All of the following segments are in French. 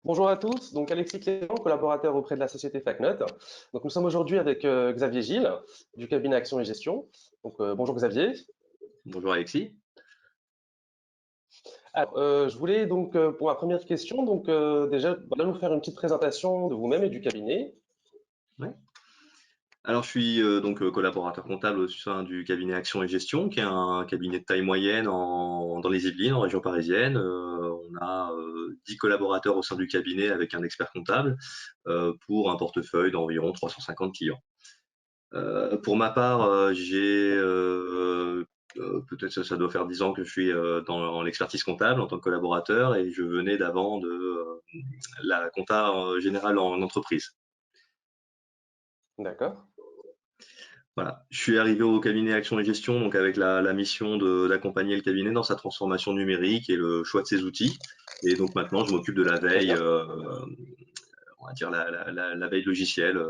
Bonjour à tous, donc Alexis Clément, collaborateur auprès de la société FacNote. Donc nous sommes aujourd'hui avec Xavier Gilles du cabinet Action et Gestion. Donc bonjour Xavier. Bonjour Alexis. Alors, je voulais donc pour ma première question donc déjà voilà, nous faire une petite présentation de vous-même et du cabinet. Ouais. Alors je suis collaborateur comptable au sein du cabinet Action et Gestion, qui est un cabinet de taille moyenne dans les Yvelines, en région parisienne. On a 10 collaborateurs au sein du cabinet avec un expert comptable pour un portefeuille d'environ 350 clients. Pour ma part, peut-être ça doit faire 10 ans que je suis dans l'expertise comptable en tant que collaborateur et je venais d'avant de la compta générale en entreprise. D'accord. Voilà. Je suis arrivé au cabinet Action et Gestion, donc avec la mission d'accompagner le cabinet dans sa transformation numérique et le choix de ses outils. Et donc maintenant, je m'occupe de la Très veille, bien. on va dire la veille logicielle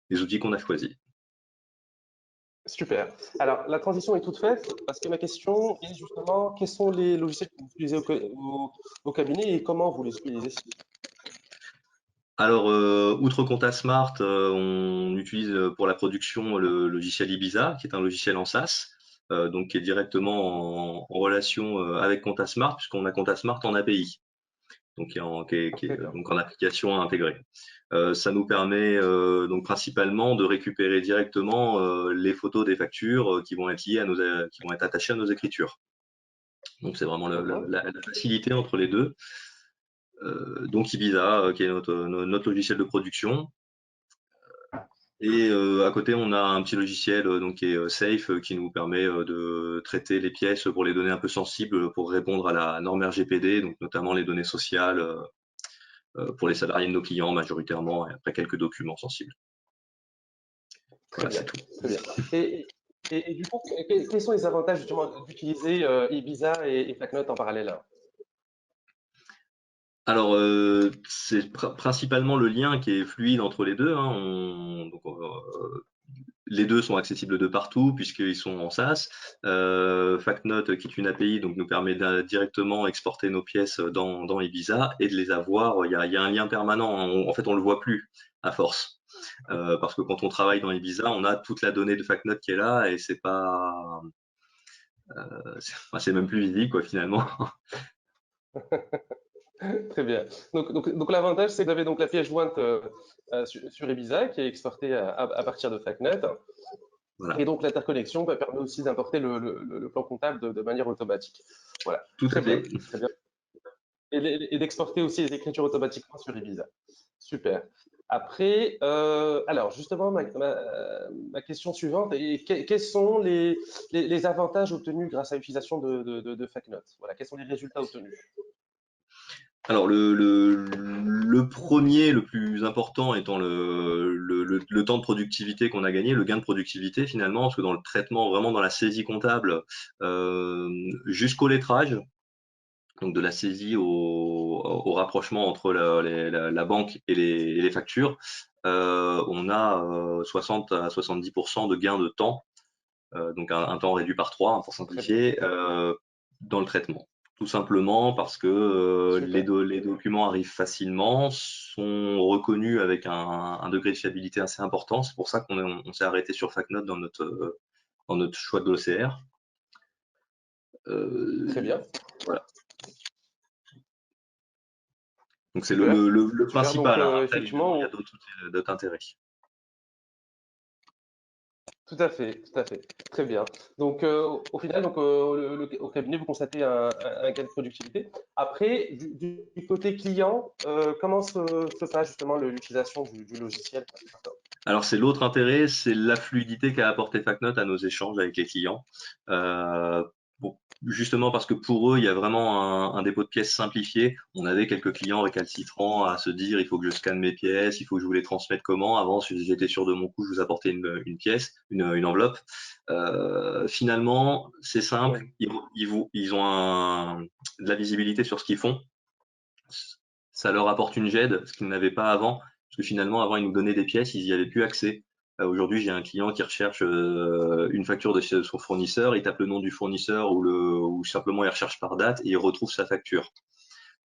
des outils qu'on a choisis. Super. Alors la transition est toute faite parce que ma question est justement quels sont les logiciels que vous utilisez au cabinet et comment vous les utilisez? Alors, outre Compta Smart, on utilise pour la production le logiciel Ibiza, qui est un logiciel en SaaS, donc qui est directement en relation avec Compta Smart, puisqu'on a Compta Smart en API. Donc qui est Très bien. donc en application intégrée. Ça nous permet donc principalement de récupérer directement les photos des factures qui vont être liées à qui vont être attachées à nos écritures. Donc c'est vraiment Mhm. la facilité entre les deux. Donc Ibiza, qui est notre logiciel de production. Et à côté, on a un petit logiciel donc qui est Safe, qui nous permet de traiter les pièces pour les données un peu sensibles pour répondre à la norme RGPD, donc notamment les données sociales pour les salariés de nos clients majoritairement, et après quelques documents sensibles. Très Voilà, bien, c'est tout. très bien. Et, et du coup, quels sont les avantages justement d'utiliser Ibiza et FacNote en parallèle? Alors, c'est principalement le lien qui est fluide entre les deux, hein. Les deux sont accessibles de partout puisqu'ils sont en SaaS. FacNote, qui est une API, donc nous permet de directement exporter nos pièces dans Ibiza et de les avoir. Il y a un lien permanent, hein. En fait, on le voit plus à force. Parce que quand on travaille dans Ibiza, on a toute la donnée de FacNote qui est là et c'est pas, c'est même plus visible quoi finalement. Très bien. Donc l'avantage, c'est que vous avez donc la pièce jointe sur Ibiza qui est exportée à partir de FacNet. Et Voilà, donc l'interconnexion permet aussi d'importer le plan comptable de manière automatique. Voilà, tout très à bien, fait. très bien. Et d'exporter aussi les écritures automatiquement sur Ibiza. Super. Après, alors justement, ma question suivante est quels sont les avantages obtenus grâce à l'utilisation de FacNote? Voilà, quels sont les résultats obtenus? Alors le premier, le plus important étant le temps de productivité qu'on a gagné, le gain de productivité finalement, parce que dans le traitement, vraiment dans la saisie comptable, jusqu'au lettrage, donc de la saisie au rapprochement entre la banque et les factures, on a 60 à 70% de gain de temps, donc un temps réduit par 3 hein, pour Très bien, simplifier, dans le traitement. Tout simplement parce que super. les documents arrivent facilement, sont reconnus avec un degré de fiabilité assez important. C'est pour ça on s'est arrêté sur FacNote dans notre choix de l'OCR. Très bien, Voilà. Donc c'est super, le super. Donc, principal, hein. Après, évidemment, il y a effectivement, d'autres intérêts. tout à fait, tout à fait. Très bien. Donc, au final, donc, au cabinet, vous constatez un gain de productivité. Après, du côté client, comment se passe justement l'utilisation du logiciel? Alors c'est l'autre intérêt, c'est la fluidité qu'a apporté FacNote à nos échanges avec les clients. Euh, Justement parce que pour eux, il y a vraiment un dépôt de pièces simplifié. On avait quelques clients récalcitrants à se dire il faut que je scanne mes pièces, il faut que je vous les transmette comment. Avant, si j'étais sûr de mon coup, je vous apportais une pièce, une enveloppe. Finalement, c'est simple, Oui, ils ont de la visibilité sur ce qu'ils font. Ça leur apporte une GED, ce qu'ils n'avaient pas avant, parce que finalement, avant, ils nous donnaient des pièces, ils n'y avaient plus accès. Aujourd'hui, j'ai un client qui recherche une facture de chez son fournisseur, il tape le nom du fournisseur ou simplement il recherche par date et il retrouve sa facture.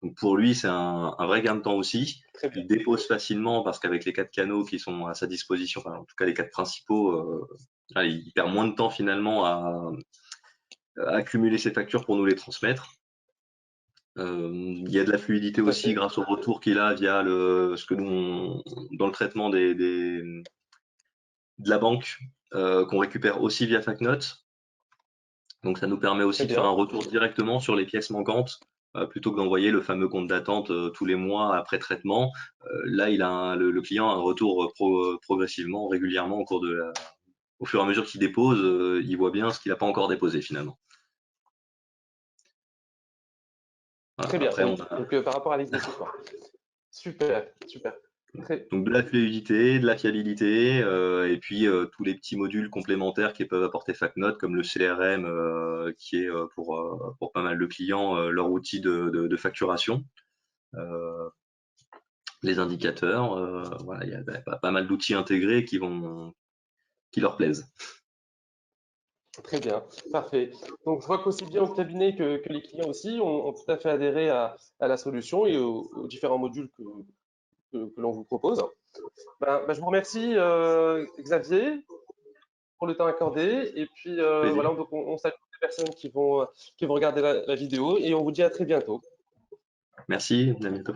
Donc pour lui, c'est un vrai gain de temps aussi. Très bien. Il dépose facilement parce qu'avec les 4 canaux qui sont à sa disposition, enfin, en tout cas les 4 principaux, il perd moins de temps finalement à accumuler ses factures pour nous les transmettre. Il y a de la fluidité Tout à aussi fait. grâce au retour qu'il a via ce que nous, dans le traitement de la banque, qu'on récupère aussi via FacNote. Donc ça nous permet Très aussi de faire un bien. retour directement sur les pièces manquantes, plutôt que d'envoyer le fameux compte d'attente tous les mois après traitement. Là, le client a un retour progressivement, régulièrement au fur et à mesure qu'il dépose, il voit bien ce qu'il n'a pas encore déposé finalement. Très Voilà, bien. après, on Donc, a par rapport à l'exécutoire. Super, super. Très, donc de la fluidité, de la fiabilité, et puis tous les petits modules complémentaires qui peuvent apporter FacNote, comme le CRM, qui est pour pas mal de clients leur outil de facturation. Les indicateurs, voilà, il y a pas mal d'outils intégrés qui leur plaisent. très bien. Parfait. Donc, je vois qu'aussi bien au cabinet que les clients aussi ont tout à fait adhéré à la solution et aux différents modules que l'on vous propose. Je vous remercie, Xavier, pour le temps accordé. Et puis, Plaisir. voilà, donc on salue les personnes qui vont regarder la vidéo et on vous dit à très bientôt. Merci, à bientôt.